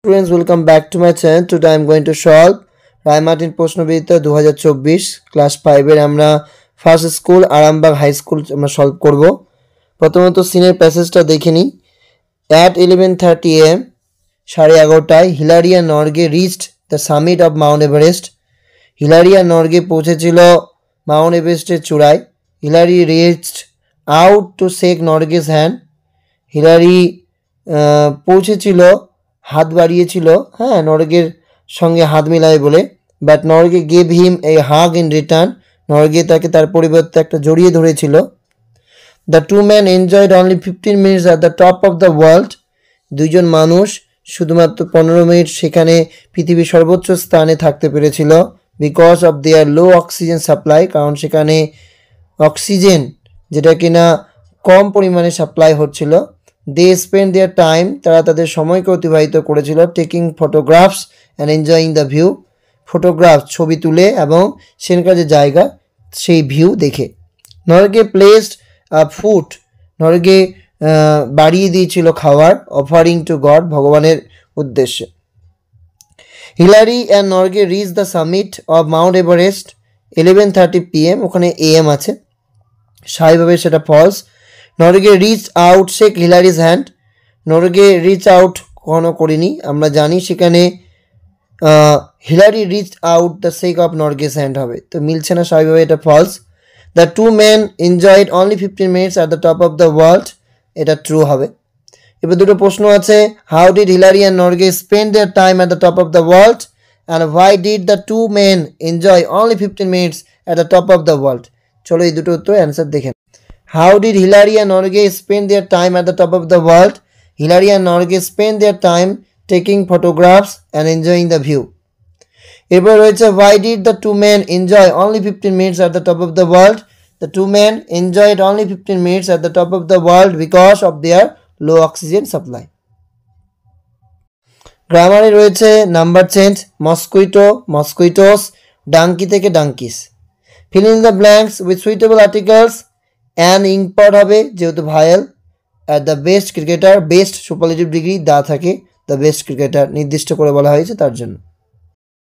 Friends, welcome back to my channel. Today I am going to solve Ray Martin প্রশ্নবিদ্যা 2024 class 5 এর আমরা first school Arambagh high school আমরা solve করব। প্রথমত সিনের প্যাসেজটা দেখে নিই। At 11:30 am 11:30টায় হিলারি আর Norgay reached the summit of Mount Everest. Hillary আর নর্গে পৌঁছেছিল মাউন্ট এভারেস্টের চূড়ায়। Hillary reached out to shake Norgay's hand. Hillary পৌঁছেছিল, হাত বাড়িয়েছিল, হ্যাঁ, নর্গের সঙ্গে হাত মিলায় বলে। But Norgay gave him a hug in return. Norgay তাকে তার পরিবর্তে একটা জড়িয়ে ধরেছিল। The two man enjoyed only 15 minutes at the top of the world. দুইজন মানুষ শুধুমাত্র 15 মিনিট সেখানে পৃথিবীর সর্বোচ্চ স্থানে থাকতে পেরেছিল। Because of their low oxygen supply, কারণ সেখানে অক্সিজেন যেটা কিনা কম পরিমাণে সাপ্লাই হচ্ছিল। দে স্পেন্ড দেয়ার টাইম, তারা তাদের সময়কে অতিবাহিত করেছিল taking photographs and enjoying the view. Photograph, ছবি তুলে এবং সেখানকার যে জায়গা সেই ভিউ দেখে। নর্গে প্লেসড ফুড, নর্গে বাড়িয়ে দিয়েছিল খাবার, অফারিং টু গড, ভগবানের উদ্দেশ্যে। Hillary and Norgay reach the summit of Mount Everest 11:30 PM, ওখানে AM আছে, স্বাভাবিকভাবে সেটা false. Norgay reach out shake Hillary's hand, Norgay reach out কখনো করিনি, আমরা জানি সেখানে Hillary reach out the shake of Norgay's hand হবে, তো মিলছে না, স্বাভাবিকভাবে এটা ফলস। The two man enjoyed only 15 minutes at the top of the world, এটা ট্রু হবে। এবার দুটো প্রশ্ন আছে, how did Hillary and Norgay spend there time at the top of the world and why did the two man enjoy only 15 minutes at the top of the world. চলো এই দুটো উত্তর অ্যান্সার দেখেন। How did Hilary and Norgay spend their time at the top of the world? Hilary and Norgay spend their time taking photographs and enjoying the view. এরপর রয়েছে, why did the two men enjoy only 15 minutes at the top of the world? The two men enjoyed only 15 minutes at the top of the world because of their low oxygen supply. গ্রামারে রয়েছে number change, mosquito, mosquitoes, donkey থেকে donkeys. Fill in the blanks with suitable articles. An expert হবে যেহেতু vowel. At the best cricketer, best superlative degree the থাকে, the best cricketer নির্দিষ্ট করে বলা হয়েছে তার জন্য।